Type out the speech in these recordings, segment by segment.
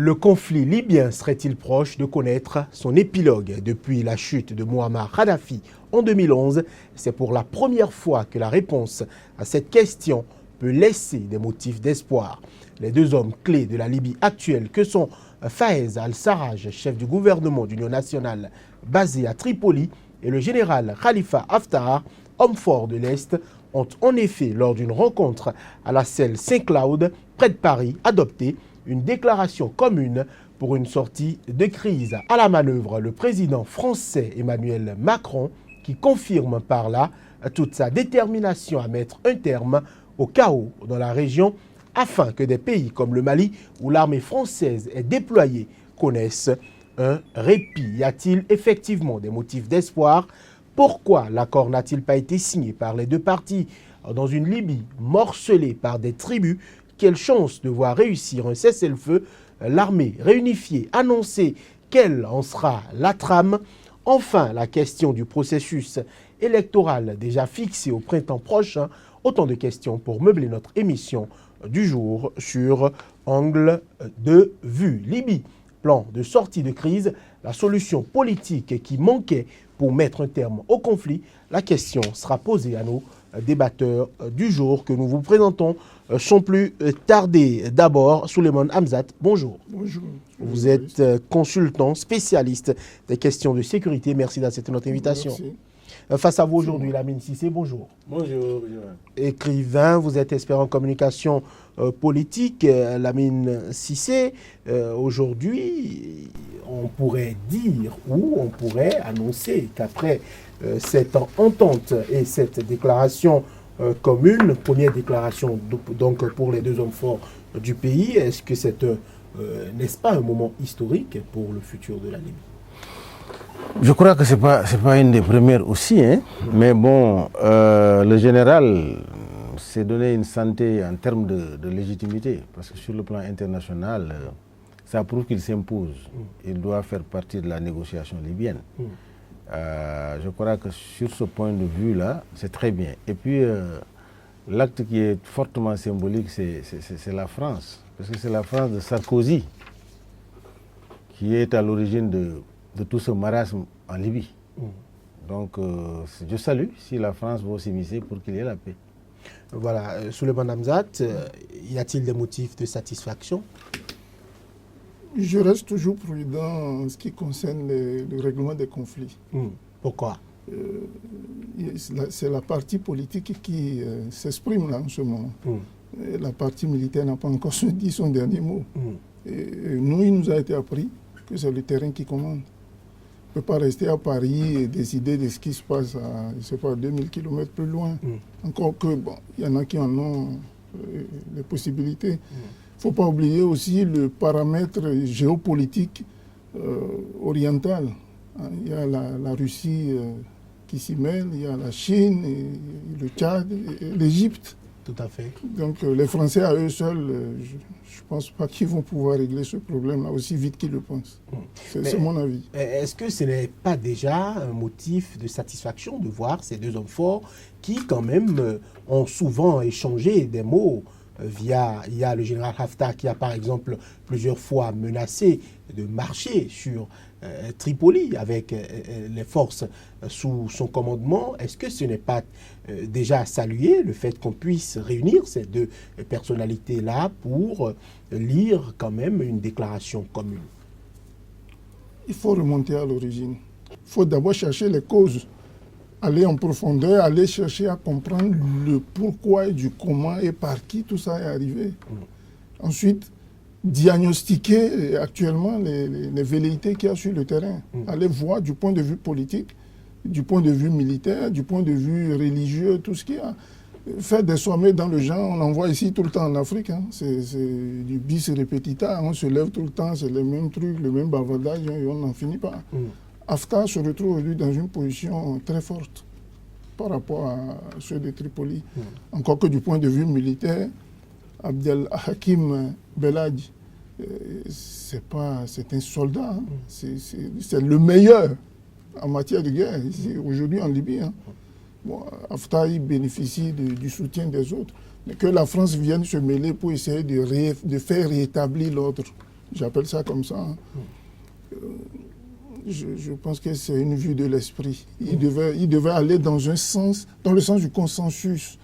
Le conflit libyen serait-il proche de connaître son épilogue? Depuis la chute de Mouammar Kadhafi en 2011, c'est pour la première fois que la réponse à cette question peut laisser des motifs d'espoir. Les deux hommes clés de la Libye actuelle que sont Fayez al-Sarraj, chef du gouvernement d'union nationale basé à Tripoli, et le général Khalifa Haftar, homme fort de l'Est, ont en effet, lors d'une rencontre à la selle Saint-Cloud, près de Paris, adopté une déclaration commune pour une sortie de crise. À la manœuvre, le président français Emmanuel Macron qui confirme par là toute sa détermination à mettre un terme au chaos dans la région afin que des pays comme le Mali où l'armée française est déployée connaissent un répit. Y a-t-il effectivement des motifs d'espoir? Pourquoi l'accord n'a-t-il pas été signé par les deux parties dans une Libye morcelée par des tribus? Quelle chance de voir réussir un cessez-le-feu? L'armée réunifiée annoncée, quelle en sera la trame? Enfin, la question du processus électoral déjà fixé au printemps prochain. Autant de questions pour meubler notre émission du jour sur Angle de vue. Libye, plan de sortie de crise, la solution politique qui manquait pour mettre un terme au conflit. La question sera posée à nos débatteurs du jour que nous vous présentons sans plus tarder. D'abord, Souleymane Hamzat, bonjour. Bonjour. Vous êtes consultant, spécialiste des questions de sécurité. Merci d'accepter notre invitation. Merci. Face à vous aujourd'hui, Lamine Cissé, bonjour. Bonjour. Écrivain, vous êtes expert en communication politique. Lamine Cissé, aujourd'hui, on pourrait dire ou on pourrait annoncer qu'après cette entente et cette déclaration commune, première déclaration donc pour les deux hommes forts du pays, est-ce que c'est, n'est-ce pas un moment historique pour le futur de la Libye? Je crois que c'est pas une des premières aussi, hein. Mais bon, le général s'est donné une santé en termes de légitimité, parce que sur le plan international, ça prouve qu'il s'impose. Il doit faire partie de la négociation libyenne. Je crois que sur ce point de vue-là, c'est très bien. Et puis, l'acte qui est fortement symbolique, c'est la France. Parce que c'est la France de Sarkozy qui est à l'origine de tout ce marasme en Libye. Donc, je salue si la France va s'immiscer pour qu'il y ait la paix. Voilà, Souleymane Hamzat, y a-t-il des motifs de satisfaction? Je reste toujours prudent en ce qui concerne le règlement des conflits. Pourquoi? C'est la partie politique qui s'exprime là en ce moment. Et la partie militaire n'a pas encore dit son dernier mot. Et nous, il nous a été appris que c'est le terrain qui commande. On ne peut pas rester à Paris et décider de ce qui se passe à, je sais pas, 2000 km plus loin. Encore que, bon, il y en a qui en ont les possibilités. Il ne faut pas oublier aussi le paramètre géopolitique oriental. Il y a la Russie qui s'y mêle, il y a la Chine, et le Tchad, et l'Égypte. Tout à fait. Donc les Français à eux seuls, je ne pense pas qu'ils vont pouvoir régler ce problème-là aussi vite qu'ils le pensent. C'est mon avis. Est-ce que ce n'est pas déjà un motif de satisfaction de voir ces deux hommes forts qui quand même ont souvent échangé des mots il y a le général Haftar qui a par exemple plusieurs fois menacé de marcher sur Tripoli avec les forces sous son commandement. Est-ce que ce n'est pas déjà à saluer le fait qu'on puisse réunir ces deux personnalités-là pour lire quand même une déclaration commune? Il faut remonter à l'origine. Il faut d'abord chercher les causes, aller en profondeur, aller chercher à comprendre le pourquoi et du comment et par qui tout ça est arrivé. Ensuite, diagnostiquer actuellement les velléités qu'il y a sur le terrain. Aller voir du point de vue politique, du point de vue militaire, du point de vue religieux, tout ce qu'il y a. Faire des sommets dans le genre, on en voit ici tout le temps en Afrique. C'est du bis repetita, on se lève tout le temps, c'est les mêmes trucs, le même bavardage, et on n'en finit pas. Haftar se retrouve aujourd'hui dans une position très forte par rapport à ceux de Tripoli. Encore que du point de vue militaire, Abdel Hakim Belhadji, c'est un soldat, c'est le meilleur en matière de guerre ici, aujourd'hui en Libye. Bon, Haftar bénéficie du soutien des autres, mais que la France vienne se mêler pour essayer de faire rétablir l'ordre J'appelle ça comme ça. Hein. Je pense que c'est une vue de l'esprit. Il devait aller dans le sens du consensus,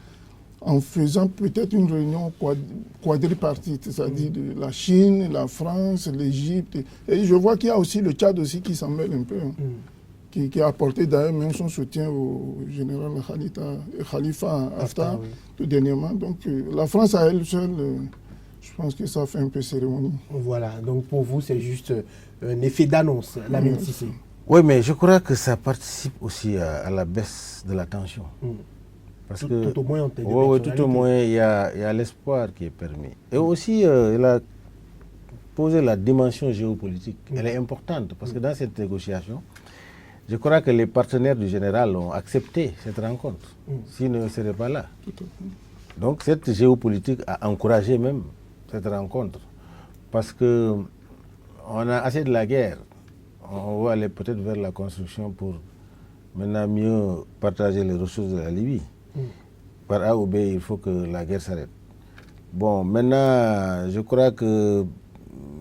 en faisant peut-être une réunion quadripartite, c'est-à-dire de la Chine, la France, l'Égypte. Et je vois qu'il y a aussi le Tchad aussi qui s'en mêle un peu, hein, qui a apporté d'ailleurs même son soutien au général Khalifa Haftar tout dernièrement. Donc la France à elle seule, je pense que ça fait un peu cérémonie. Voilà, donc pour vous c'est juste un effet d'annonce, Lamine Cissé. Oui, mais je crois que ça participe aussi à la baisse de la tension. Parce tout au moins en termes de tout au moins, il y a l'espoir qui est permis. Et aussi, il a posé la dimension géopolitique. Elle est importante parce que dans cette négociation, je crois que les partenaires du général ont accepté cette rencontre. S'ils ne seraient pas là. Donc cette géopolitique a encouragé même cette rencontre. Parce qu'on a assez de la guerre. On va aller peut-être vers la construction pour maintenant mieux partager les ressources de la Libye. Par A ou B, il faut que la guerre s'arrête. Bon, maintenant, je crois que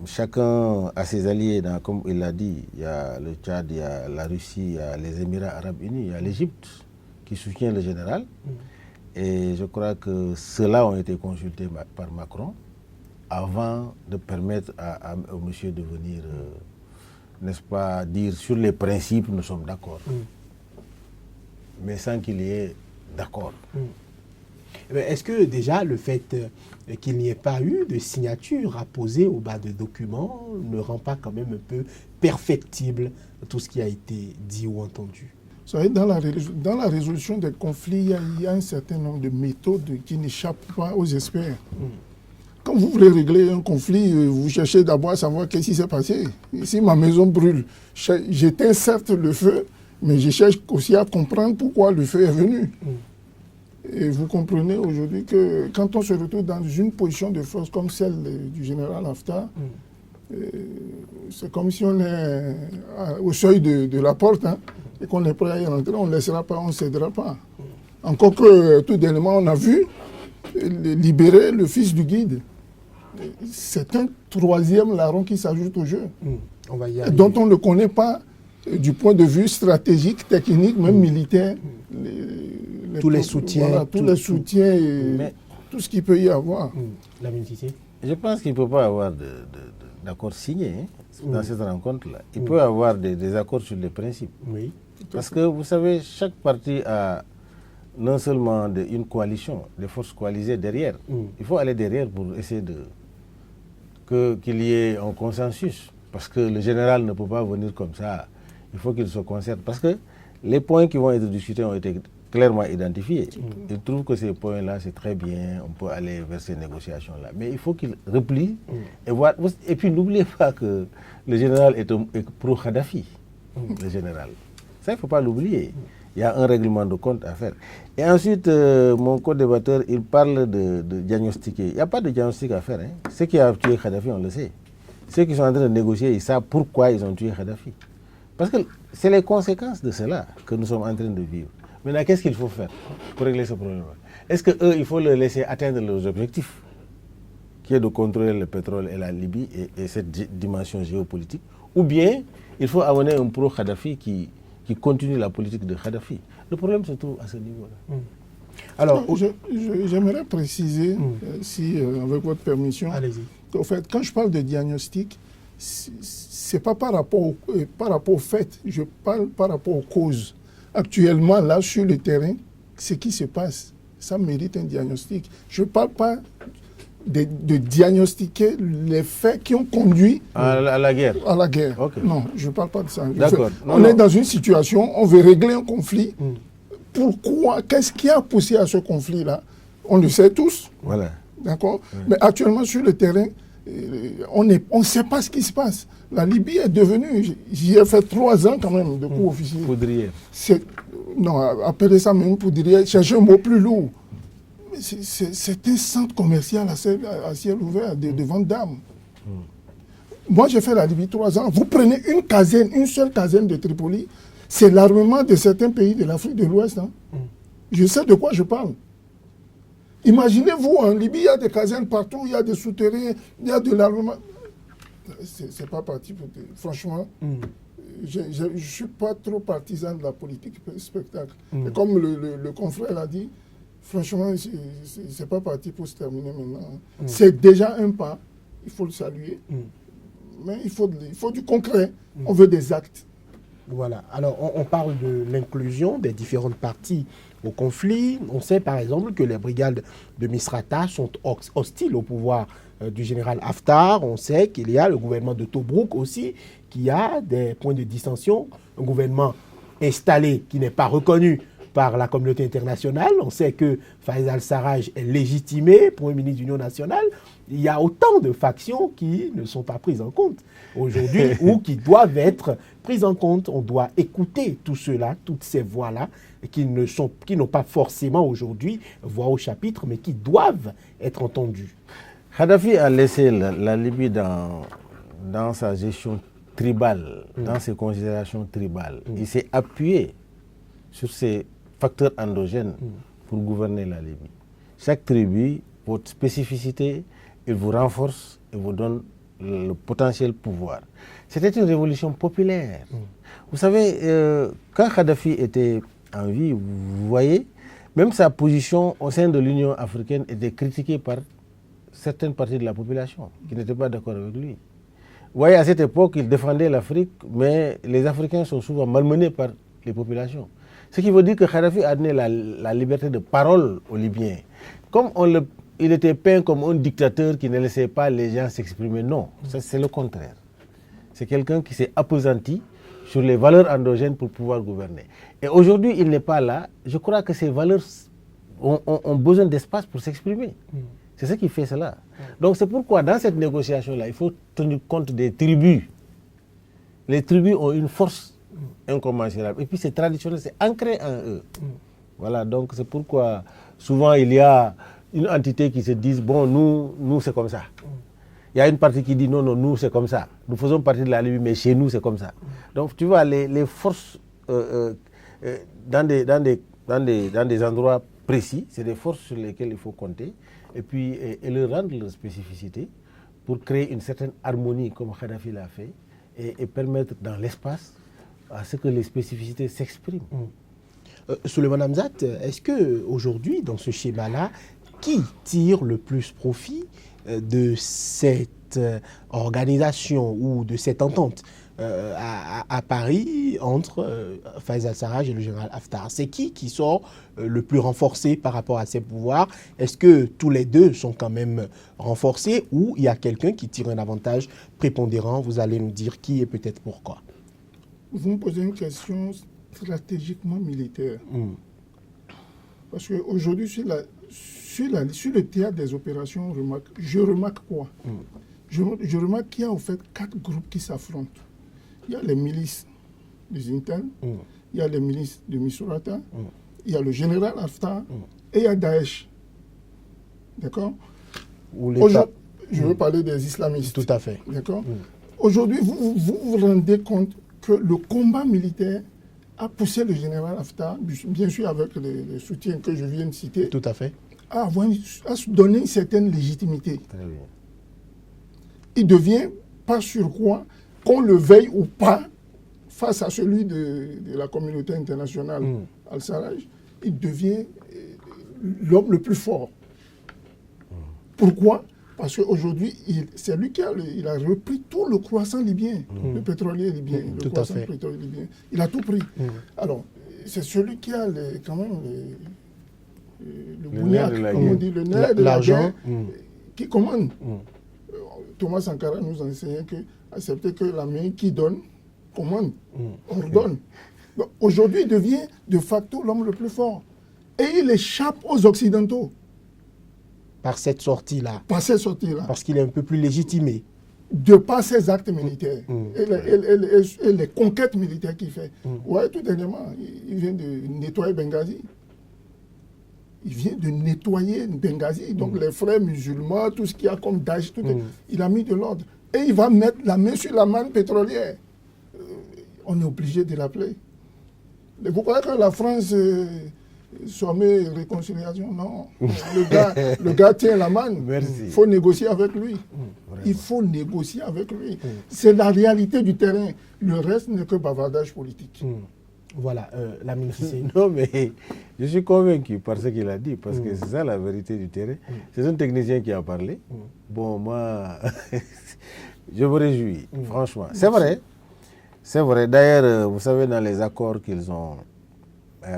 chacun a ses alliés, comme il l'a dit. Il y a le Tchad, il y a la Russie, il y a les Émirats arabes unis, il y a l'Égypte qui soutient le général. Et je crois que ceux-là ont été consultés par Macron avant de permettre au monsieur de venir, n'est-ce pas, dire sur les principes, nous sommes d'accord. Mais sans qu'il y ait d'accord. Est-ce que déjà le fait qu'il n'y ait pas eu de signature apposée au bas de documents ne rend pas quand même un peu perfectible tout ce qui a été dit ou entendu? Vous savez, dans la résolution des conflits, il y a un certain nombre de méthodes qui n'échappent pas aux experts. Quand vous voulez régler un conflit, vous cherchez d'abord à savoir qu'est-ce qui s'est passé. Si ma maison brûle, j'éteins certes le feu, mais je cherche aussi à comprendre pourquoi le feu est venu. Et vous comprenez aujourd'hui que quand on se retrouve dans une position de force comme celle du général Haftar, c'est comme si on est au seuil de la porte, hein, et qu'on est prêt à y rentrer, on ne laissera pas, on ne cédera pas. Encore que tout dernièrement, on a vu libérer le fils du guide. C'est un troisième larron qui s'ajoute au jeu, dont on ne connaît pas du point de vue stratégique, technique, même militaire. Tous les soutiens. Voilà, tous les soutiens et tout ce qu'il peut y avoir. Je pense qu'il ne peut pas y avoir d'accord signé dans cette rencontre-là. Il peut y avoir des accords sur les principes. Oui. Parce que vous savez, chaque parti a non seulement une coalition, des forces coalisées derrière. Il faut aller derrière pour essayer qu'il y ait un consensus. Parce que le général ne peut pas venir comme ça. Il faut qu'il se concerte. Parce que les points qui vont être discutés ont été clairement identifiés. Il trouve que ces points-là, c'est très bien, on peut aller vers ces négociations-là. Mais il faut qu'il replie et voir. Et puis n'oubliez pas que le général est pro-Kadhafi, le général. Ça, il ne faut pas l'oublier. Il y a un règlement de compte à faire. Et ensuite, mon co-débatteur, il parle de diagnostiquer. Il n'y a pas de diagnostic à faire. Hein. Ceux qui ont tué Kadhafi, on le sait. Ceux qui sont en train de négocier, ils savent pourquoi ils ont tué Kadhafi. Parce que c'est les conséquences de cela que nous sommes en train de vivre. Maintenant, qu'est-ce qu'il faut faire pour régler ce problème? Est-ce qu'eux, il faut les laisser atteindre leurs objectifs, qui est de contrôler le pétrole et la Libye et cette dimension géopolitique, ou bien il faut amener un pro-Kadhafi qui continue la politique de Kadhafi? Le problème se trouve à ce niveau-là. Alors, j'aimerais préciser, si avec votre permission, qu'en fait, quand je parle de diagnostic, c'est pas par rapport au fait, je parle par rapport aux causes. Actuellement, là, sur le terrain, ce qui se passe, ça mérite un diagnostic. Je ne parle pas de diagnostiquer les faits qui ont conduit à la guerre. À la guerre. Okay. Non, je ne parle pas de ça. D'accord. On est dans une situation, on veut régler un conflit. Pourquoi? Qu'est-ce qui a poussé à ce conflit-là? On le sait tous. Voilà. D'accord. Mais actuellement, sur le terrain, on ne sait pas ce qui se passe. La Libye est devenue, j'y ai fait 3 ans quand même de cours officier. Poudrière. Non, appelez ça même poudrière, cherchez un mot plus lourd. C'est un centre commercial à ciel ouvert de vente d'armes. Moi, j'ai fait la Libye 3 ans. Vous prenez une seule caserne de Tripoli, c'est l'armement de certains pays de l'Afrique de l'Ouest. Hein. Je sais de quoi je parle. Imaginez-vous, en Libye, il y a des casernes partout, il y a des souterrains, il y a de l'armement. c'est pas parti pour... Franchement, je ne suis pas trop partisan de la politique spectacle. Et comme le confrère l'a dit, franchement, c'est pas parti pour se terminer maintenant. C'est déjà un pas, il faut le saluer. Mais il faut du concret. On veut des actes. Voilà. Alors, on parle de l'inclusion des différentes parties au conflit. On sait par exemple que les brigades de Misrata sont hostiles au pouvoir du général Haftar. On sait qu'il y a le gouvernement de Tobrouk aussi, qui a des points de dissension. Un gouvernement installé qui n'est pas reconnu par la communauté internationale. On sait que Faiz al-Sarraj est légitimé, Premier ministre de l'Union nationale. Il y a autant de factions qui ne sont pas prises en compte aujourd'hui ou qui doivent être prises en compte. On doit écouter tout cela, toutes ces voix-là, qui n'ont pas forcément aujourd'hui voix au chapitre, mais qui doivent être entendues. Kadhafi a laissé la Libye dans sa gestion tribale, dans ses considérations tribales. Il s'est appuyé sur ces facteurs endogènes pour gouverner la Libye. Chaque tribu, votre spécificité, il vous renforce et vous donne le potentiel pouvoir. C'était une révolution populaire. Vous savez, quand Kadhafi était en vie, vous voyez, même sa position au sein de l'Union africaine était critiquée par certaines parties de la population qui n'étaient pas d'accord avec lui. Vous voyez, à cette époque, il défendait l'Afrique, mais les Africains sont souvent malmenés par les populations. Ce qui veut dire que Kadhafi a donné la liberté de parole aux Libyens. Comme il était peint comme un dictateur qui ne laissait pas les gens s'exprimer. Non, c'est le contraire. C'est quelqu'un qui s'est appesanti sur les valeurs endogènes pour pouvoir gouverner. Et aujourd'hui, il n'est pas là. Je crois que ces valeurs ont besoin d'espace pour s'exprimer. C'est ce qui fait cela. Donc c'est pourquoi dans cette négociation-là, il faut tenir compte des tribus. Les tribus ont une force incommensurable. Et puis c'est traditionnel, c'est ancré en eux. Voilà, donc c'est pourquoi souvent il y a une entité qui se dit, bon, nous c'est comme ça. Il y a une partie qui dit, non, nous c'est comme ça. Nous faisons partie de la Libye, mais chez nous c'est comme ça. Donc tu vois, les forces dans des endroits précis, c'est des forces sur lesquelles il faut compter. Et puis, et leur rendre leur spécificité pour créer une certaine harmonie, comme Kadhafi l'a fait, et permettre dans l'espace à ce que les spécificités s'expriment. Souleymane Hamzat, est-ce qu'aujourd'hui, dans ce schéma-là, qui tire le plus profit de cette organisation ou de cette entente à Paris entre Faiz al-Sarraj et le général Haftar? C'est qui sort le plus renforcé par rapport à ses pouvoirs? Est-ce que tous les deux sont quand même renforcés ou il y a quelqu'un qui tire un avantage prépondérant? Vous allez nous dire qui et peut-être pourquoi. Vous me posez une question stratégiquement militaire. Parce qu'aujourd'hui, sur le théâtre des opérations, je remarque quoi? Je remarque qu'il y a en fait 4 groupes qui s'affrontent. Il y a les milices des internes, il y a les milices de Misrata, il y a le général Haftar et il y a Daesh. D'accord? Je veux parler des islamistes. Tout à fait. D'accord? Aujourd'hui, vous vous rendez compte que le combat militaire a poussé le général Haftar, bien sûr avec les soutiens que je viens de citer, Tout à fait. à se donner une certaine légitimité. Très bien. Il devient, par surcroît, qu'on le veuille ou pas, face à celui de la communauté internationale, al-Sarraj, il devient l'homme le plus fort. Pourquoi? Parce qu'aujourd'hui, c'est lui qui a repris tout le croissant libyen, le pétrolier libyen, le croissant pétrolier libyen. Il a tout pris. Alors, c'est celui qui a quand même le bougnac, comme on dit, le nerf de l'argent, qui commande. Thomas Sankara nous enseignait accepter que la main qui donne, commande, ordonne. Aujourd'hui, il devient de facto l'homme le plus fort. Et il échappe aux Occidentaux. Par cette sortie-là. Par cette sortie-là. Parce qu'il est un peu plus légitimé. De par ses actes militaires et les conquêtes militaires qu'il fait. Ouais, tout dernièrement, il vient de nettoyer Benghazi. Il vient de nettoyer Benghazi. Donc les frères musulmans, tout ce qu'il y a comme Daesh, il a mis de l'ordre. Et il va mettre la main sur la manne pétrolière. On est obligé de l'appeler. Vous croyez que la France sommet réconciliation, non. Le gars tient la main. Il faut négocier avec lui. Il faut négocier avec lui. C'est la réalité du terrain. Le reste n'est que bavardage politique. Voilà, la ministre. Non, mais je suis convaincu par ce qu'il a dit, parce que c'est ça la vérité du terrain. C'est un technicien qui a parlé. Bon, moi, je me réjouis, franchement. C'est vrai. C'est vrai. D'ailleurs, vous savez, dans les accords qu'ils ont,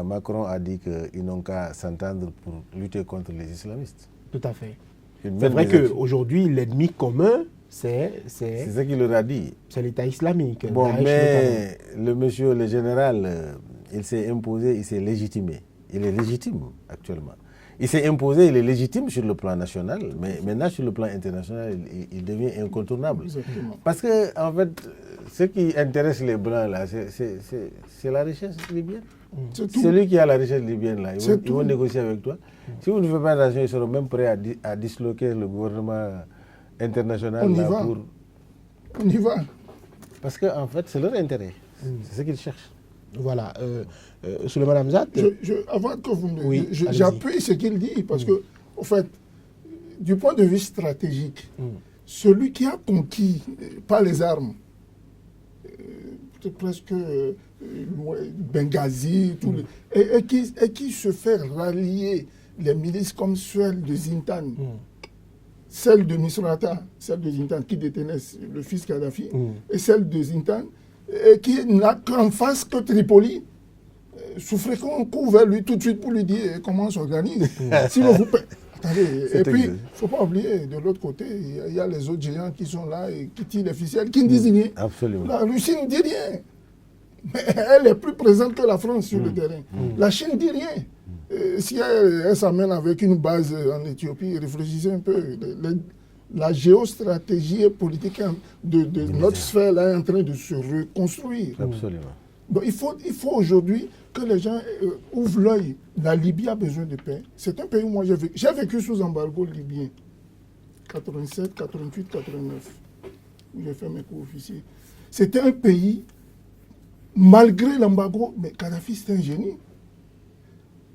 Macron a dit qu'ils n'ont qu'à s'entendre pour lutter contre les islamistes. Tout à fait. C'est vrai qu'aujourd'hui, l'ennemi commun, c'est ce qu'il leur a dit. C'est l'État islamique. Bon, mais le général, il s'est imposé, il s'est légitimé. Il est légitime actuellement. Il s'est imposé, il est légitime sur le plan national, mais maintenant sur le plan international, il devient incontournable. Exactement. Parce que, en fait, ce qui intéresse les Blancs, là, c'est la richesse libyenne. Celui qui a la richesse libyenne, là, ils vont négocier avec toi. Si vous ne faites pas attention, ils seront même prêts à disloquer le gouvernement international. On y va. Parce qu'en fait, c'est leur intérêt. C'est ce qu'ils cherchent. Voilà. Souleymane Hamzat. Avant que vous me... j'appuie ce qu'il dit, parce que, en fait, du point de vue stratégique, celui qui a conquis, pas les armes, presque Benghazi, et qui se fait rallier les milices comme celle de Zintan, celle de Misrata, celle de Zintan qui détenait le fils Kadhafi, et celle de Zintan, et qui n'a qu'en face que Tripoli, souffrait qu'on court vers lui tout de suite pour lui dire comment on s'organise. Sinon vous... Attendez, et puis, il ne faut pas oublier, de l'autre côté, il y a les autres géants qui sont là et qui tirent les ficelles, qui ne disent rien. Absolument. La Russie ne dit rien. Mais elle est plus présente que la France sur le terrain. La Chine ne dit rien. Si elle s'amène avec une base en Éthiopie, réfléchissez un peu. La géostratégie et politique de notre sphère là, est en train de se reconstruire. Absolument. Donc, il faut aujourd'hui que les gens ouvrent l'œil. La Libye a besoin de paix. C'est un pays où moi j'ai vécu sous embargo libyen. 87, 88, 89. Où j'ai fait mes cours officiers. C'était un pays, malgré l'embargo, mais Kadhafi c'était un génie.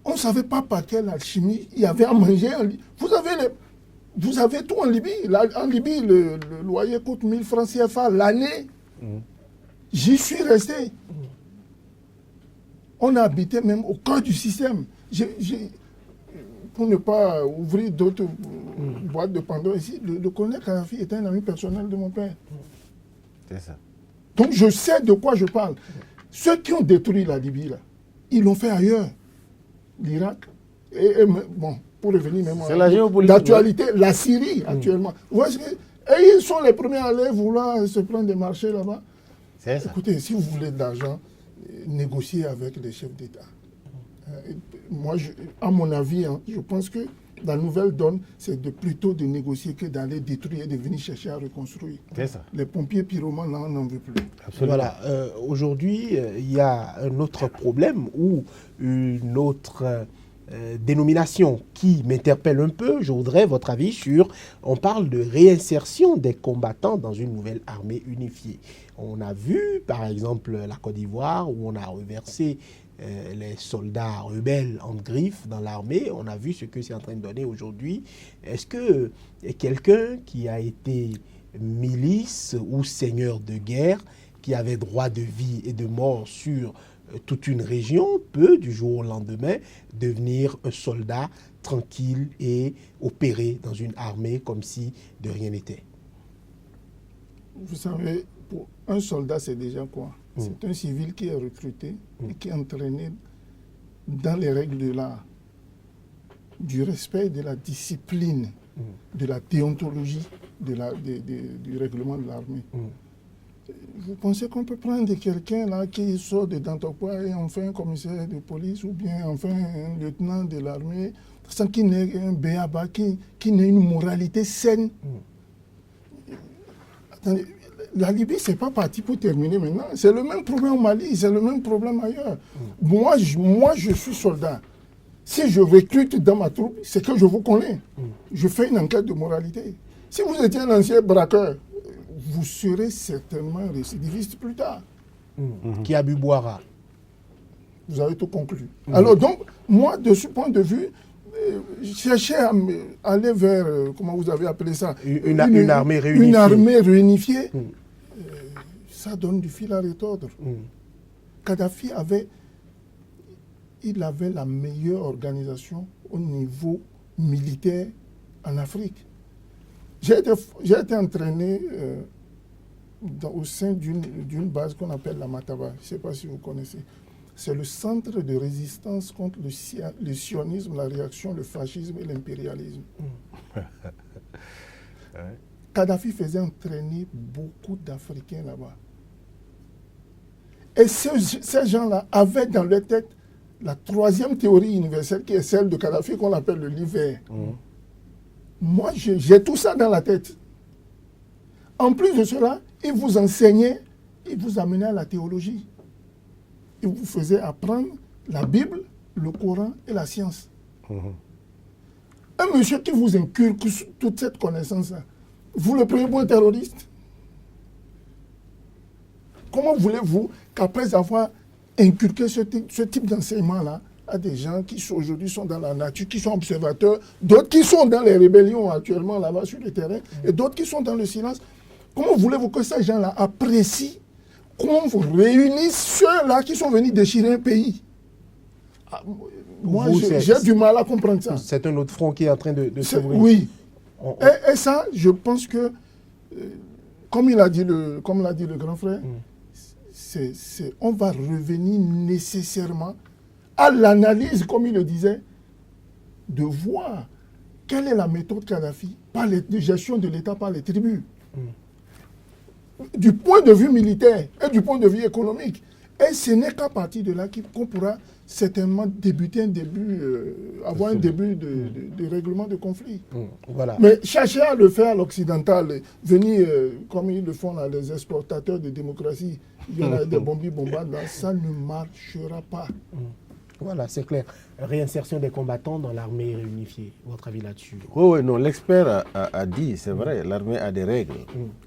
On ne savait pas par quelle alchimie il y avait à manger. Vous avez tout en Libye. En Libye, le loyer coûte 1000 francs CFA l'année. J'y suis resté. On a habité même au cœur du système. Pour ne pas ouvrir d'autres boîtes de Pandore ici, le colonel Kadhafi était un ami personnel de mon père. C'est ça. Donc je sais de quoi je parle. Ceux qui ont détruit la Libye, là, ils l'ont fait ailleurs. L'Irak. Et bon, pour revenir même à l'actualité, la Syrie actuellement. Et ils sont les premiers à aller vouloir se prendre des marchés là-bas. Écoutez, si vous voulez de l'argent, négocier avec les chefs d'État. Moi, à mon avis, je pense que la nouvelle donne, c'est plutôt de négocier que d'aller détruire et de venir chercher à reconstruire. C'est ça. Les pompiers pyromanes, là, on n'en veut plus. Absolument. Voilà. Aujourd'hui, il y a un autre problème ou une autre dénomination qui m'interpelle un peu. Je voudrais votre avis sur... On parle de réinsertion des combattants dans une nouvelle armée unifiée. On a vu, par exemple, la Côte d'Ivoire, où on a reversé les soldats rebelles en griffe dans l'armée. On a vu ce que c'est en train de donner aujourd'hui. Est-ce que quelqu'un qui a été milice ou seigneur de guerre, qui avait droit de vie et de mort sur toute une région, peut, du jour au lendemain, devenir un soldat tranquille et opérer dans une armée comme si de rien n'était? Vous savez, pour un soldat, c'est déjà quoi? C'est un civil qui est recruté et qui est entraîné dans les règles de l'art, du respect, de la discipline, de la déontologie, du règlement de l'armée. Vous pensez qu'on peut prendre quelqu'un là qui sort de Dantokwa et en fait un commissaire de police ou bien enfin un lieutenant de l'armée sans qu'il n'ait un béaba, qui n'ait une moralité saine? Attendez, la Libye, ce n'est pas parti pour terminer maintenant. C'est le même problème au Mali, c'est le même problème ailleurs. Moi, je suis soldat. Si je recrute dans ma troupe, c'est que je vous connais. Je fais une enquête de moralité. Si vous étiez un ancien braqueur, vous serez certainement récidiviste plus tard. Qui a bu boira. Vous avez tout conclu. Alors donc, moi, de ce point de vue, chercher à aller vers, comment vous avez appelé ça, une armée réunifiée. Une armée réunifiée, ça donne du fil à retordre. Kadhafi avait la meilleure organisation au niveau militaire en Afrique. J'ai été entraîné au sein d'une base qu'on appelle la Mataba. Je ne sais pas si vous connaissez. C'est le centre de résistance contre le sionisme, la réaction, le fascisme et l'impérialisme. Kadhafi faisait entraîner beaucoup d'Africains là-bas. Et ces gens-là avaient dans leur tête la troisième théorie universelle qui est celle de Kadhafi qu'on appelle le l'hiver. Moi, j'ai tout ça dans la tête. En plus de cela, il vous enseignait, il vous amenait à la théologie. Il vous faisait apprendre la Bible, le Coran et la science. Un monsieur qui vous inculque toute cette connaissance-là, vous le prenez pour un terroriste? Comment voulez-vous qu'après avoir inculqué ce type d'enseignement-là à des gens qui aujourd'hui sont dans la nature, qui sont observateurs, d'autres qui sont dans les rébellions actuellement là-bas sur le terrain, et d'autres qui sont dans le silence, comment voulez-vous que ces gens-là apprécient qu'on réunisse ceux-là qui sont venus déchirer un pays? Moi, j'ai du mal à comprendre ça. C'est un autre front qui est en train de s'ouvrir. Oui. Et ça, je pense que, comme l'a dit le grand frère, on va revenir nécessairement à l'analyse, comme il le disait, de voir quelle est la méthode Kadhafi de gestion de l'État par les tribus. Du point de vue militaire et du point de vue économique. Et ce n'est qu'à partir de là qu'on pourra certainement avoir un début de règlement de conflit. Voilà. Mais chercher à le faire à l'occidental, venir comme ils le font là, les exportateurs de démocratie, il y en a des bombardements, ça ne marchera pas. Voilà, c'est clair. Réinsertion des combattants dans l'armée réunifiée. Votre avis là-dessus? Oui, non, l'expert a dit, c'est vrai, l'armée a des règles.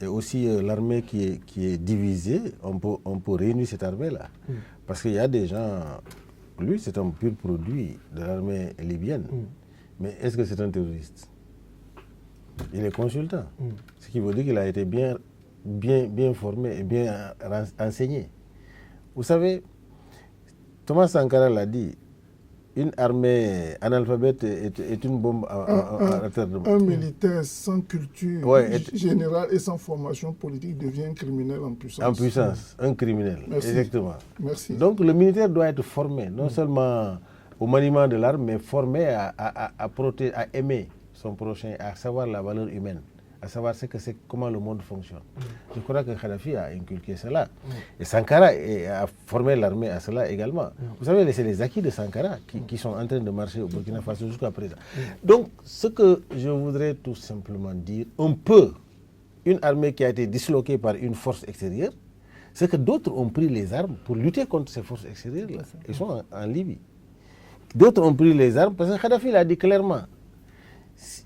Et aussi l'armée qui est divisée, on peut réunir cette armée-là. Parce qu'il y a des gens, lui c'est un pur produit de l'armée libyenne. Mais est-ce que c'est un terroriste? Il est consultant. Ce qui veut dire qu'il a été bien formé et bien enseigné. Vous savez, Thomas Sankara l'a dit, une armée analphabète est une bombe à retardement. Un militaire sans culture générale et sans formation politique devient un criminel en puissance. En puissance, un criminel, Merci. exactement. Merci. Donc le militaire doit être formé, non seulement au maniement de l'arme, mais formé à protéger, à aimer son prochain, à savoir la valeur humaine, à savoir comment le monde fonctionne. Je crois que Kadhafi a inculqué cela. Et Sankara a formé l'armée à cela également. Vous savez, c'est les acquis de Sankara qui sont en train de marcher au Burkina Faso jusqu'à présent. Donc, ce que je voudrais tout simplement dire, une armée qui a été disloquée par une force extérieure, c'est que d'autres ont pris les armes pour lutter contre ces forces extérieures-là. Ils sont en Libye. D'autres ont pris les armes parce que Kadhafi l'a dit clairement.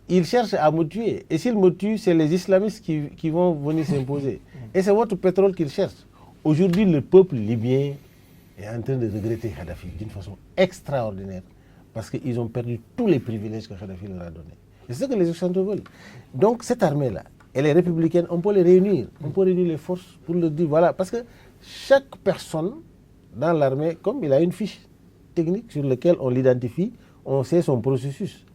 Il cherche à me tuer. Et s'il me tue, c'est les islamistes qui vont venir s'imposer. Et c'est votre pétrole qu'il cherche. Aujourd'hui, le peuple libyen est en train de regretter Kadhafi d'une façon extraordinaire. Parce qu'ils ont perdu tous les privilèges que Kadhafi leur a donnés. Et c'est ce que les Occidentaux veulent. Donc cette armée-là, elle est républicaine, on peut les réunir. On peut réunir les forces pour leur dire, voilà. Parce que chaque personne dans l'armée, comme il a une fiche technique sur laquelle on l'identifie, on sait son processus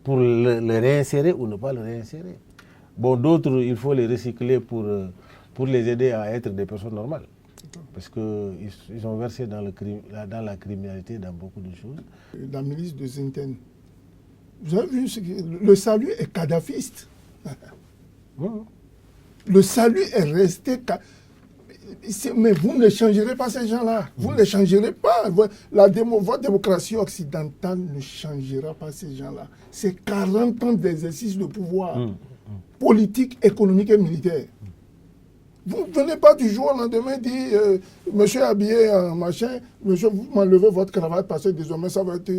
pour le réinsérer ou ne pas le réinsérer. Bon, d'autres, il faut les recycler pour les aider à être des personnes normales. Parce qu'ils sont versés dans la criminalité, dans beaucoup de choses. La milice de Zinten, vous avez vu, le salut est kadhafiste. Le salut est resté... Mais vous ne changerez pas ces gens-là. Vous ne changerez pas. Votre démocratie occidentale ne changera pas ces gens-là. C'est 40 ans d'exercice de pouvoir politique, économique et militaire. Vous ne venez pas du jour au lendemain dire monsieur habillé en machin, monsieur, vous m'enlevez votre cravate parce que désormais ça va être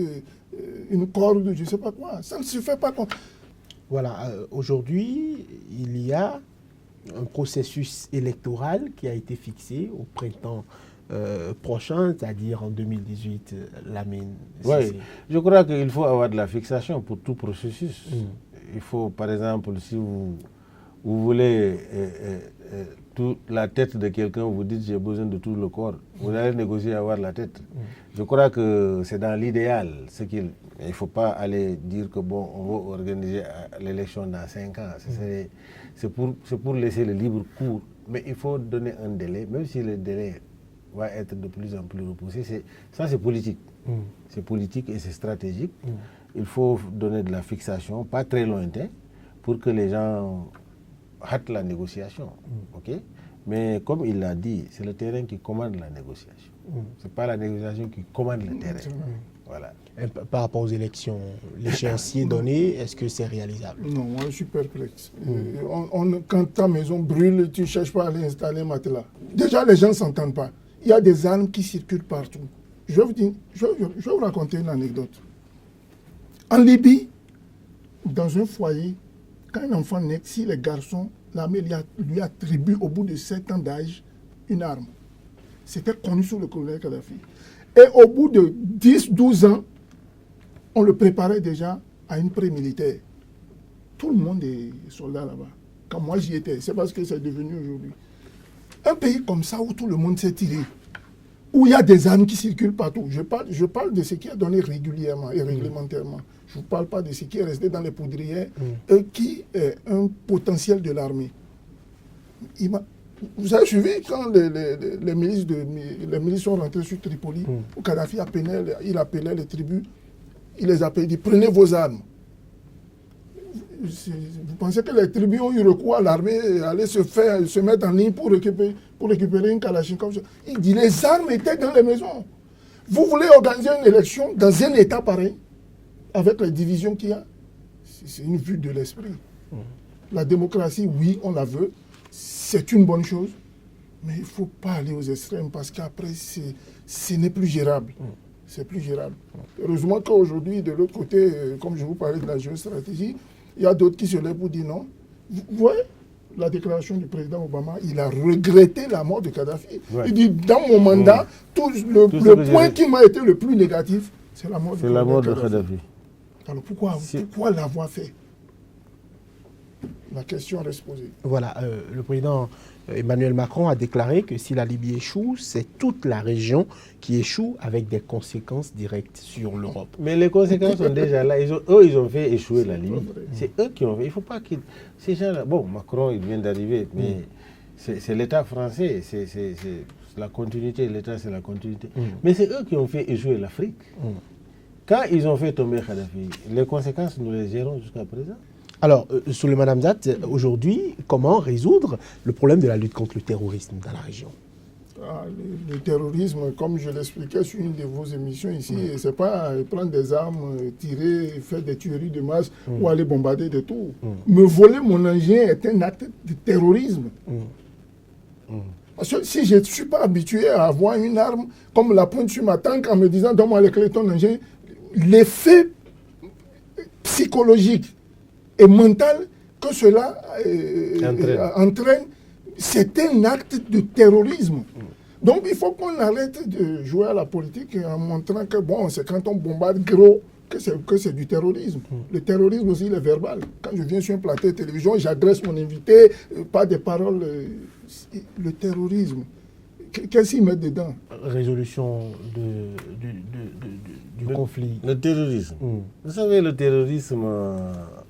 une corde, je ne sais pas quoi. Ça ne se fait pas comme... Voilà, aujourd'hui, il y a un processus électoral qui a été fixé au printemps prochain, c'est-à-dire en 2018, Lamine? Oui, je crois qu'il faut avoir de la fixation pour tout processus. Il faut, par exemple, si vous voulez toute la tête de quelqu'un, vous dites j'ai besoin de tout le corps, vous allez négocier avoir la tête. Je crois que c'est dans l'idéal. Il ne faut pas aller dire que bon, on va organiser l'élection dans 5 ans. C'est pour laisser le libre cours. Mais il faut donner un délai, même si le délai va être de plus en plus repoussé. Ça, c'est politique. C'est politique et c'est stratégique. Il faut donner de la fixation, pas très lointain, pour que les gens hâtent la négociation. Okay? Mais comme il l'a dit, c'est le terrain qui commande la négociation. Ce n'est pas la négociation qui commande le terrain. Voilà. Et par rapport aux élections, l'échéancier donné, est-ce que c'est réalisable? Non, moi je suis perplexe. Quand ta maison brûle, tu ne cherches pas à aller installer un matelas. Déjà, les gens ne s'entendent pas. Il y a des armes qui circulent partout. Je vais vous raconter une anecdote. En Libye, dans un foyer, quand un enfant naît, si les garçons, l'armée lui attribue au bout de 7 ans d'âge une arme. C'était connu sous le colonel Kadhafi. Et au bout de 10-12 ans, on le préparait déjà à une pré-militaire. Tout le monde est soldat là-bas. Quand moi j'y étais, c'est parce que c'est devenu aujourd'hui. Un pays comme ça où tout le monde s'est tiré, où il y a des armes qui circulent partout. Je parle de ce qui est donné régulièrement et réglementairement. Je ne vous parle pas de ce qui est resté dans les poudrières et qui est un potentiel de l'armée. Vous avez suivi quand les milices sont rentrées sur Tripoli, où Kadhafi il appelait les tribus, il les appelait, il dit prenez vos armes. Vous pensez que les tribus ont eu recours à l'armée et allaient se mettre en ligne pour récupérer une Kalachnikov? Il dit les armes étaient dans les maisons. Vous voulez organiser une élection dans un état pareil, avec les divisions qu'il y a? C'est une vue de l'esprit. La démocratie, oui, on la veut. C'est une bonne chose. Mais il ne faut pas aller aux extrêmes parce qu'après, ce n'est plus gérable. C'est plus gérable. Heureusement qu'aujourd'hui, de l'autre côté, comme je vous parlais de la géostratégie, il y a d'autres qui se lèvent pour dire non. Vous voyez la déclaration du président Obama, il a regretté la mort de Kadhafi. Ouais. Il dit, dans mon mandat, le point qui m'a été le plus négatif, c'est la mort de Kadhafi. Alors pourquoi l'avoir fait? La question reste posée. Voilà, le président Emmanuel Macron a déclaré que si la Libye échoue, c'est toute la région qui échoue avec des conséquences directes sur l'Europe. Mais les conséquences sont déjà là. Ils ont fait échouer la Libye. C'est eux qui ont fait. Il ne faut pas qu'ils... Ces gens-là... Bon, Macron, il vient d'arriver, mais c'est l'État français. C'est la continuité. L'État, c'est la continuité. Mais c'est eux qui ont fait échouer l'Afrique. Quand ils ont fait tomber Kadhafi, les conséquences, nous les gérons jusqu'à présent. Alors, Souleymane Hamzat, aujourd'hui, comment résoudre le problème de la lutte contre le terrorisme dans la région? Le terrorisme, comme je l'expliquais sur une de vos émissions ici, ce n'est pas prendre des armes, tirer, faire des tueries de masse ou aller bombarder des tours. Me voler mon engin est un acte de terrorisme. Parce que si je ne suis pas habitué à avoir une arme comme la pointe sur ma tank en me disant donne-moi les clés de ton engin, l'effet psychologique et mental que cela entraîne, c'est un acte de terrorisme. Donc il faut qu'on arrête de jouer à la politique en montrant que bon, c'est quand on bombarde gros que c'est du terrorisme. Le terrorisme aussi, il est verbal. Quand je viens sur un plateau de télévision, j'adresse mon invité, pas des paroles. Le terrorisme, qu'est-ce qu'ils mettent dedans? Résolution du conflit. Le terrorisme. Vous savez, le terrorisme,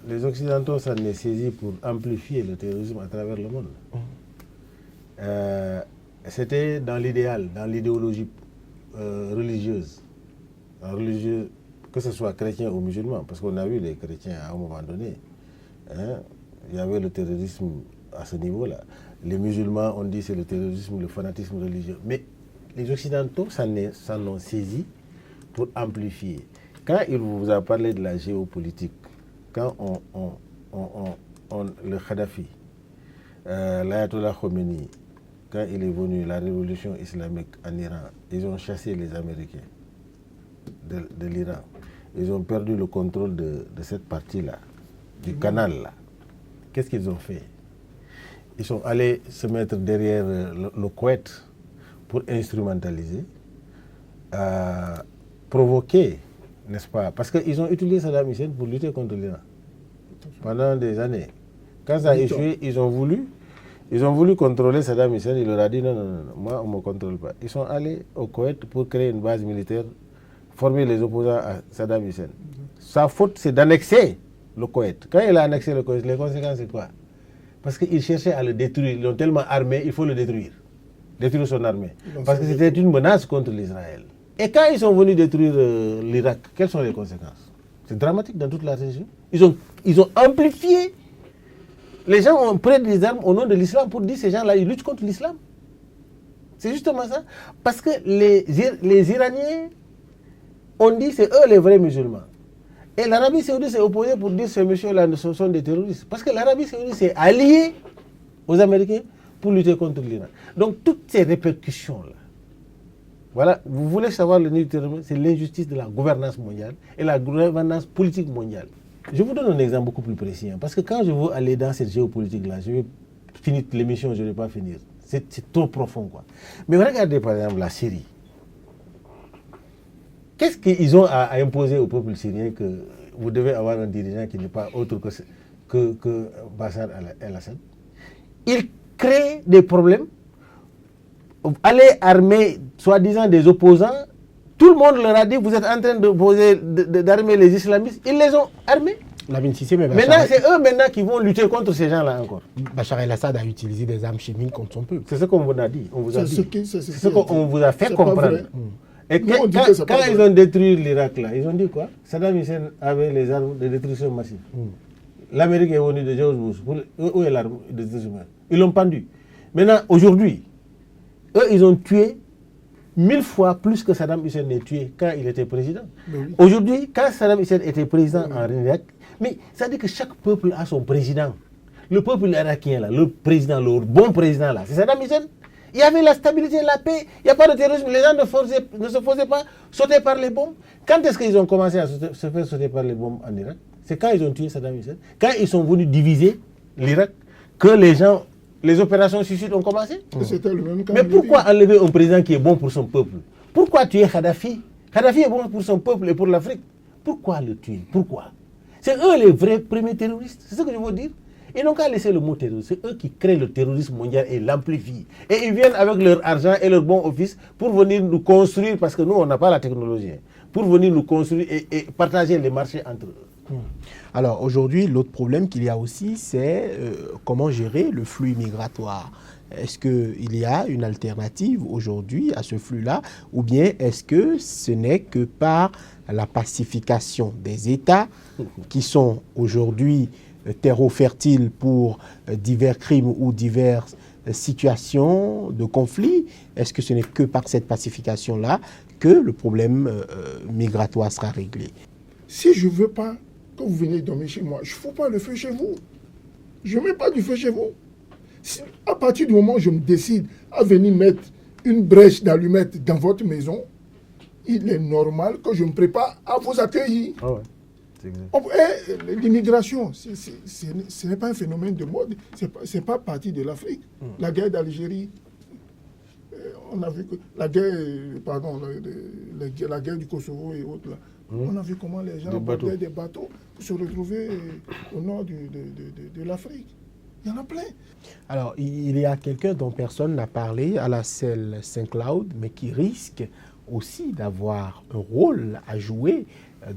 les Occidentaux s'en est saisis pour amplifier le terrorisme à travers le monde. C'était dans l'idéal, dans l'idéologie religieuse, que ce soit chrétien ou musulman, parce qu'on a vu les chrétiens à un moment donné. Il y avait le terrorisme à ce niveau-là. Les musulmans ont dit c'est le terrorisme, le fanatisme religieux. Mais les Occidentaux s'en ont saisi pour amplifier. Quand il vous a parlé de la géopolitique, quand le Kadhafi, l'Ayatollah Khomeini, quand il est venu, la révolution islamique en Iran, ils ont chassé les Américains de l'Iran. Ils ont perdu le contrôle de cette partie-là, du canal-là. Qu'est-ce qu'ils ont fait? Ils sont allés se mettre derrière le Koweït pour instrumentaliser, provoquer, n'est-ce pas? Parce qu'ils ont utilisé Saddam Hussein pour lutter contre l'Iran pendant des années. Quand ça a échoué, ils ont voulu contrôler Saddam Hussein. Il leur a dit non, moi on ne me contrôle pas. Ils sont allés au Koweït pour créer une base militaire, former les opposants à Saddam Hussein. Sa faute, c'est d'annexer le Koweït. Quand il a annexé le Koweït, les conséquences, c'est quoi? Parce qu'il cherchait à le détruire. Ils l'ont tellement armé, il faut le détruire. Détruire son armée. Parce que c'était une menace contre l'Israël. Et quand ils sont venus détruire l'Irak, quelles sont les conséquences? C'est dramatique dans toute la région. Ils ont amplifié. Les gens ont pris des armes au nom de l'islam pour dire que ces gens-là, ils luttent contre l'islam. C'est justement ça. Parce que les Iraniens ont dit que c'est eux les vrais musulmans. Et l'Arabie Saoudite s'est opposée pour dire que ces messieurs-là sont des terroristes. Parce que l'Arabie Saoudite s'est alliée aux Américains pour lutter contre l'Iran. Donc toutes ces répercussions-là, voilà, vous voulez savoir le nid du terrorisme, c'est l'injustice de la gouvernance mondiale et la gouvernance politique mondiale. Je vous donne un exemple beaucoup plus précis, parce que quand je veux aller dans cette géopolitique-là, je vais finir l'émission, je ne vais pas finir. C'est trop profond, quoi. Mais regardez par exemple la Syrie. Qu'est-ce qu'ils ont à imposer au peuple syrien que vous devez avoir un dirigeant qui n'est pas autre que Bachar el-Assad? Ils créent des problèmes, aller armer soi-disant des opposants. Tout le monde leur a dit, vous êtes en train d'armer les islamistes. Ils les ont armés. Maintenant, c'est eux maintenant qui vont lutter contre ces gens-là encore. Bachar el-Assad a utilisé des armes chimiques contre son peuple. C'est ce qu'on vous a dit. On vous a dit. C'est ce qu'on vous a fait comprendre. Et quand ils ont détruit l'Irak, là, ils ont dit quoi? Saddam Hussein avait les armes de destruction massive. L'Amérique est venue de George Bush. Où est l'arme de destruction massive? Ils l'ont pendu. Maintenant, aujourd'hui, eux, ils ont tué 1000 fois plus que Saddam Hussein n'est tué quand il était président. Oui. Aujourd'hui, quand Saddam Hussein était président en Irak, mais ça dit que chaque peuple a son président. Le peuple irakien, là, le président, le bon président, là, c'est Saddam Hussein. Il y avait la stabilité, la paix, il n'y a pas de terrorisme, les gens ne se faisaient pas sauter par les bombes. Quand est-ce qu'ils ont commencé à se faire sauter par les bombes en Irak? C'est quand ils ont tué Saddam Hussein, quand ils sont venus diviser l'Irak, que les opérations suicides ont commencé. Le même cas. Mais pourquoi enlever un président qui est bon pour son peuple? Pourquoi tuer Kadhafi? Kadhafi est bon pour son peuple et pour l'Afrique. Pourquoi le tuer? Pourquoi? C'est eux les vrais premiers terroristes, c'est ce que je veux dire. Ils n'ont qu'à laisser le mot terroriste. C'est eux qui créent le terrorisme mondial et l'amplifient. Et ils viennent avec leur argent et leur bon office pour venir nous construire, parce que nous, on n'a pas la technologie, pour venir nous construire et partager les marchés entre eux. Alors aujourd'hui, l'autre problème qu'il y a aussi, c'est comment gérer le flux migratoire. Est-ce qu'il y a une alternative aujourd'hui à ce flux-là, ou bien est-ce que ce n'est que par la pacification des États qui sont aujourd'hui terreau fertile pour divers crimes ou diverses situations de conflit? Est-ce que ce n'est que par cette pacification-là que le problème migratoire sera réglé? Si je ne veux pas que vous veniez dormir chez moi, je ne fous pas le feu chez vous. Je ne mets pas du feu chez vous. Si, à partir du moment où je me décide à venir mettre une brèche d'allumettes dans votre maison, il est normal que je me prépare à vous accueillir. Ah ouais. L'immigration, ce n'est pas un phénomène de mode, ce n'est pas partie de l'Afrique. La guerre d'Algérie, on a vu que la guerre du Kosovo et autres, là, on a vu comment les gens abordaient des bateaux pour se retrouver au nord de l'Afrique. Il y en a plein. Alors, il y a quelqu'un dont personne n'a parlé, Alassane Saint-Cloud, mais qui risque aussi d'avoir un rôle à jouer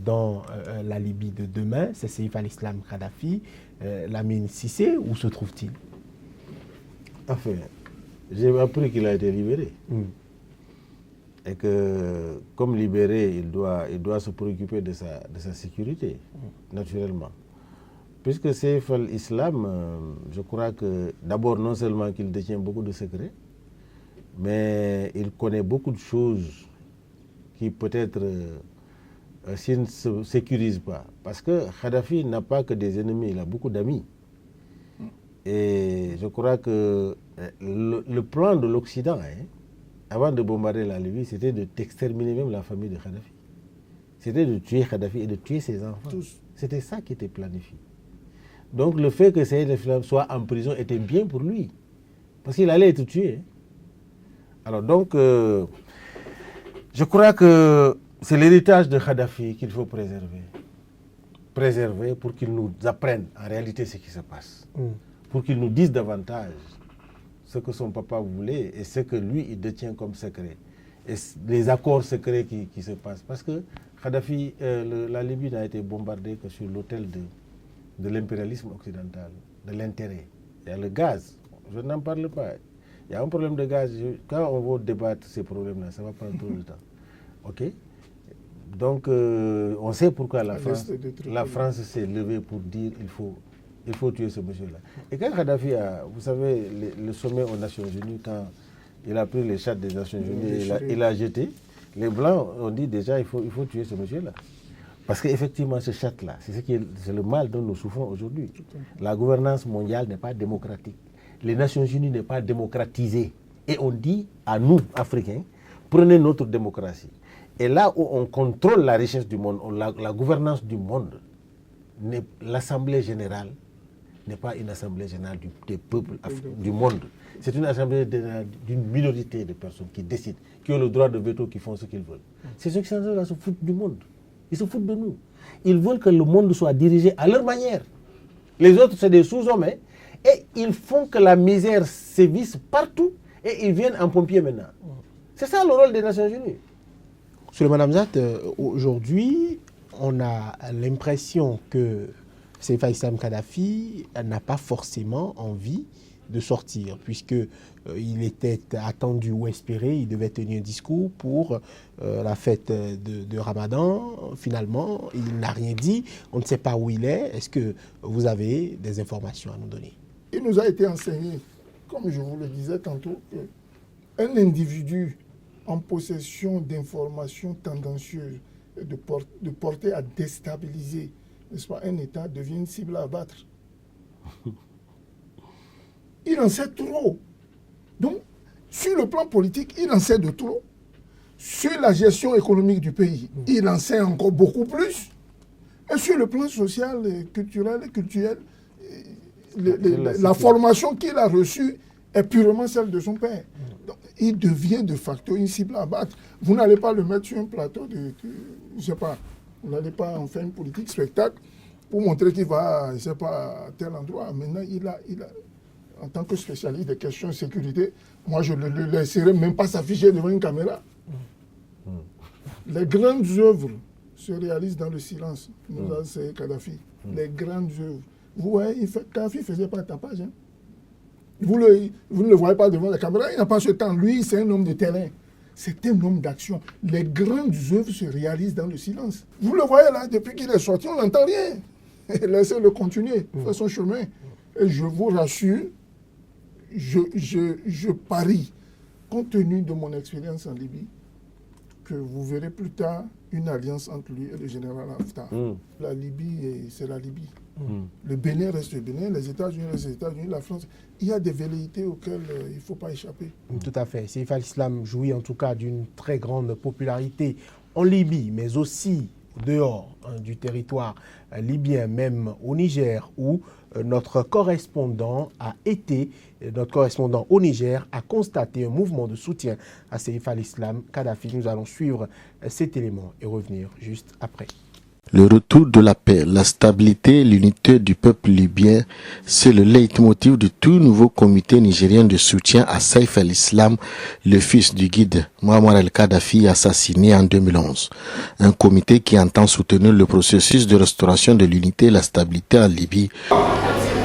dans la Libye de demain. C'est Saïf al-Islam Kadhafi, Lamine Cissé. Où se trouve-t-il? Enfin, j'ai appris qu'il a été libéré. Et que, comme libéré, il doit se préoccuper de sa sécurité, naturellement. Puisque Saïf al-Islam, je crois que d'abord, non seulement qu'il détient beaucoup de secrets, mais il connaît beaucoup de choses qui peut-être, s'il ne se sécurise pas. Parce que Kadhafi n'a pas que des ennemis, il a beaucoup d'amis. Et je crois que le plan de l'Occident, avant de bombarder la Libye, c'était d'exterminer même la famille de Kadhafi. C'était de tuer Kadhafi et de tuer ses enfants. C'était ça qui était planifié. Donc le fait que Saïf al-Islam soit en prison était bien pour lui. Parce qu'il allait être tué. Alors donc, je crois que c'est l'héritage de Kadhafi qu'il faut préserver. Préserver pour qu'il nous apprenne en réalité ce qui se passe. Pour qu'il nous dise davantage ce que son papa voulait et ce que lui, il détient comme secret. Et les accords secrets qui se passent. Parce que Kadhafi, la Libye n'a été bombardée que sur l'autel de l'impérialisme occidental, de l'intérêt. Il y a le gaz, je n'en parle pas. Il y a un problème de gaz. Quand on va débattre ces problèmes-là, ça va prendre trop de temps. OK? Donc, on sait pourquoi la France s'est levée pour dire il faut tuer ce monsieur-là. Et quand Kadhafi a, vous savez, le sommet aux Nations Unies, quand il a pris les chartes des Nations Unies, il a jeté, les Blancs ont dit déjà il faut tuer ce monsieur-là. Parce qu'effectivement, ce charte-là, c'est le mal dont nous souffrons aujourd'hui. La gouvernance mondiale n'est pas démocratique. Les Nations Unies n'est pas démocratisée. Et on dit à nous, Africains, prenez notre démocratie. Et là où on contrôle la richesse du monde, la gouvernance du monde, l'Assemblée générale n'est pas une Assemblée générale des peuples du monde. C'est une Assemblée d'une minorité de personnes qui décident, qui ont le droit de veto, qui font ce qu'ils veulent. Ces Occidentaux-là se foutent du monde. Ils se foutent de nous. Ils veulent que le monde soit dirigé à leur manière. Les autres, c'est des sous-hommes. Et ils font que la misère sévisse partout. Et ils viennent en pompier maintenant. C'est ça le rôle des Nations Unies. Souleymane Hamzat, aujourd'hui, on a l'impression que Saif al-Islam Kadhafi n'a pas forcément envie de sortir, puisqu'il était attendu ou espéré, il devait tenir un discours pour la fête de Ramadan. Finalement, il n'a rien dit, on ne sait pas où il est. Est-ce que vous avez des informations à nous donner? Il nous a été enseigné, comme je vous le disais tantôt, qu'un individu en possession d'informations tendancieuses de porter à déstabiliser, n'est-ce pas, un État devient une cible à abattre. Il en sait trop. Donc, sur le plan politique, il en sait de trop. Sur la gestion économique du pays, il en sait encore beaucoup plus. Et sur le plan social, culturel, la formation qu'il a reçue est purement celle de son père. Donc, il devient de facto une cible à abattre. Vous n'allez pas le mettre sur un plateau je ne sais pas, vous n'allez pas en faire une politique spectacle pour montrer qu'il va, je ne sais pas, à tel endroit. Maintenant, il a, en tant que spécialiste des questions de sécurité, moi, je ne le laisserai même pas s'afficher devant une caméra. Les grandes œuvres se réalisent dans le silence. Nous avons essayé Kadhafi. Les grandes œuvres. Vous voyez, Kadhafi ne faisait pas de tapage. Hein. Vous ne le voyez pas devant la caméra, il n'a pas ce temps. Lui, c'est un homme de terrain. C'est un homme d'action. Les grandes œuvres se réalisent dans le silence. Vous le voyez là, depuis qu'il est sorti, on n'entend rien. Laissez-le continuer, faire son chemin. Et je vous rassure, je parie, compte tenu de mon expérience en Libye, que vous verrez plus tard une alliance entre lui et le général Haftar. La Libye, c'est la Libye. Le Bénin reste le Bénin, les États-Unis restent les États-Unis, la France. Il y a des velléités auxquelles il ne faut pas échapper. Tout à fait. Saif al-Islam jouit en tout cas d'une très grande popularité en Libye, mais aussi dehors du territoire libyen, même au Niger, où notre correspondant au Niger a constaté un mouvement de soutien à Saif al-Islam Kadhafi. Nous allons suivre cet élément et revenir juste après. Le retour de la paix, la stabilité et l'unité du peuple libyen, c'est le leitmotiv du tout nouveau comité nigérien de soutien à Saif al-Islam, le fils du guide Muammar al-Kadhafi assassiné en 2011. Un comité qui entend soutenir le processus de restauration de l'unité et la stabilité en Libye.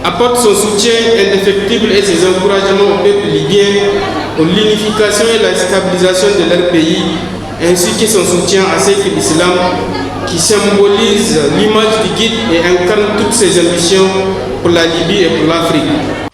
Apporte son soutien indéfectible et ses encouragements au peuple libyen pour l'unification et la stabilisation de leur pays, ainsi que son soutien à Saif al-Islam, qui symbolise l'image du guide et incarne toutes ses ambitions pour la Libye et pour l'Afrique.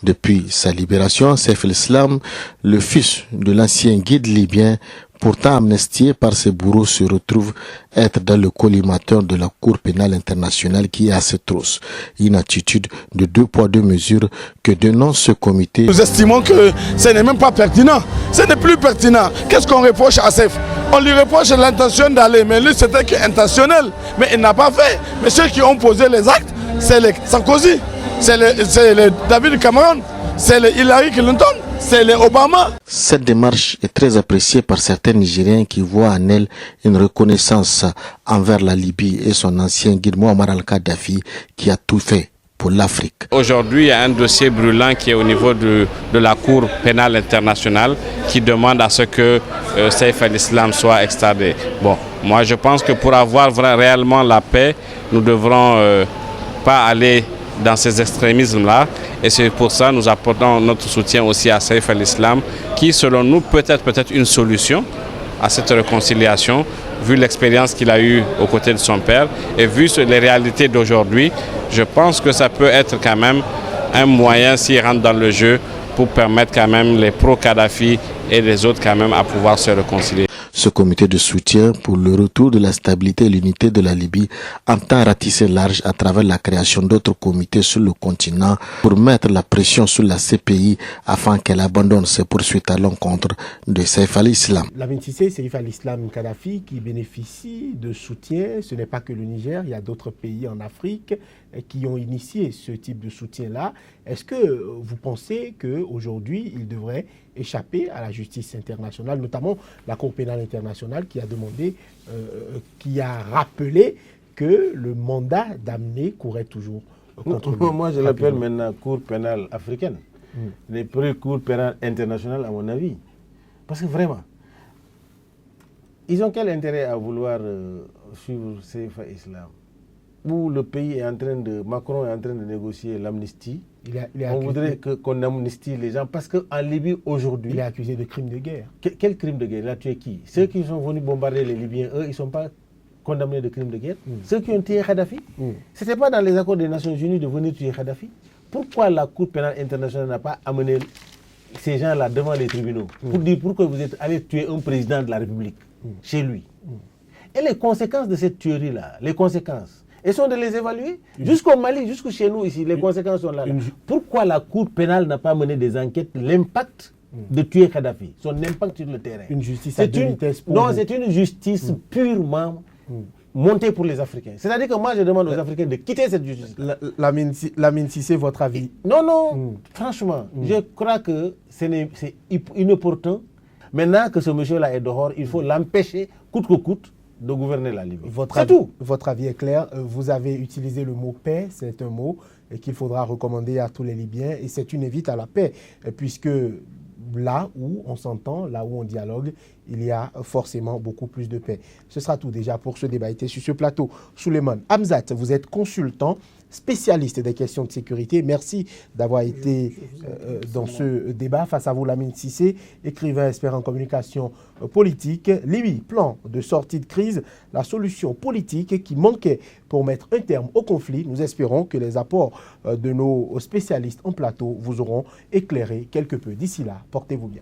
Depuis sa libération, Saif al-Islam, le fils de l'ancien guide libyen, pourtant amnistié par ses bourreaux, se retrouve être dans le collimateur de la Cour pénale internationale qui est à ses trousses. Une attitude de 2 poids 2 mesures que dénonce ce comité. Nous estimons que ce n'est même pas pertinent. Ce n'est plus pertinent. Qu'est-ce qu'on reproche à Saif? On lui reproche l'intention d'aller, mais lui c'était qu'intentionnel. Mais il n'a pas fait. Mais ceux qui ont posé les actes, c'est les Sarkozy, c'est les David Cameron, c'est les Hillary Clinton. c'est les Obama. Cette démarche est très appréciée par certains Nigériens qui voient en elle une reconnaissance envers la Libye et son ancien guide Muammar al-Kadhafi qui a tout fait pour l'Afrique. Aujourd'hui, il y a un dossier brûlant qui est au niveau de la Cour pénale internationale qui demande à ce que Saif al-Islam soit extradé. Bon, moi je pense que pour avoir réellement la paix, nous ne devrons pas aller dans ces extrémismes-là. Et c'est pour ça que nous apportons notre soutien aussi à Saif al-Islam, qui selon nous peut être une solution à cette réconciliation, vu l'expérience qu'il a eue aux côtés de son père et vu les réalités d'aujourd'hui. Je pense que ça peut être quand même un moyen, s'il rentre dans le jeu, pour permettre quand même les pro-Kadhafi et les autres quand même à pouvoir se réconcilier. Ce comité de soutien pour le retour de la stabilité et l'unité de la Libye entend ratisser large à travers la création d'autres comités sur le continent pour mettre la pression sur la CPI afin qu'elle abandonne ses poursuites à l'encontre de Saif al-Islam. Lamine Cissé, Saif al-Islam Kadhafi qui bénéficie de soutien. Ce n'est pas que le Niger, il y a d'autres pays en Afrique qui ont initié ce type de soutien-là. Est-ce que vous pensez qu'aujourd'hui, il devrait échapper à la justice internationale, notamment la Cour pénale internationale qui a demandé, qui a rappelé que le mandat d'amener courait toujours contre lui? Moi, je l'appelle maintenant Cour pénale africaine. Les Cour pénale internationale, à mon avis. Parce que vraiment, ils ont quel intérêt à vouloir suivre Saif al-Islam, où le pays est en train de... Macron est en train de négocier l'amnistie. On voudrait qu'on amnistie les gens parce qu'en Libye aujourd'hui... Il est accusé de crimes de guerre. Quel crime de guerre? Il a tué qui? Ceux qui sont venus bombarder les Libyens, eux, ils ne sont pas condamnés de crimes de guerre. Ceux qui ont tué Kadhafi, ce n'était pas dans les accords des Nations Unies de venir tuer Kadhafi. Pourquoi la Cour pénale internationale n'a pas amené ces gens-là devant les tribunaux pour dire pourquoi vous êtes allé tuer un président de la République chez lui? Et les conséquences de cette tuerie-là, les conséquences, elles sont de les évaluer. Jusqu'au Mali, jusqu'au chez nous ici, les conséquences sont là. Pourquoi la Cour pénale n'a pas mené des enquêtes, l'impact de tuer Kadhafi, son impact sur le terrain? Une justice à deux vitesses pour Non, c'est une justice purement montée pour les Africains. C'est-à-dire que moi, je demande aux Africains de quitter cette justice. Lamine Cissé, votre avis? Non, franchement, je crois que c'est inopportun. Maintenant que ce monsieur-là est dehors, il faut l'empêcher, coûte que coûte, de gouverner la Libye. C'est tout. Votre avis est clair. Vous avez utilisé le mot paix, c'est un mot qu'il faudra recommander à tous les Libyens et c'est une invite à la paix, puisque là où on s'entend, là où on dialogue, il y a forcément beaucoup plus de paix. Ce sera tout déjà pour ce débat. Été sur ce plateau. Souleymane Hamzat, vous êtes consultant, spécialiste des questions de sécurité. Merci d'avoir été dans ce débat. Face à vous, Lamine Cissé, écrivain, expert en communication politique. Libye, plan de sortie de crise, la solution politique qui manquait pour mettre un terme au conflit. Nous espérons que les apports de nos spécialistes en plateau vous auront éclairé quelque peu. D'ici là, portez-vous bien.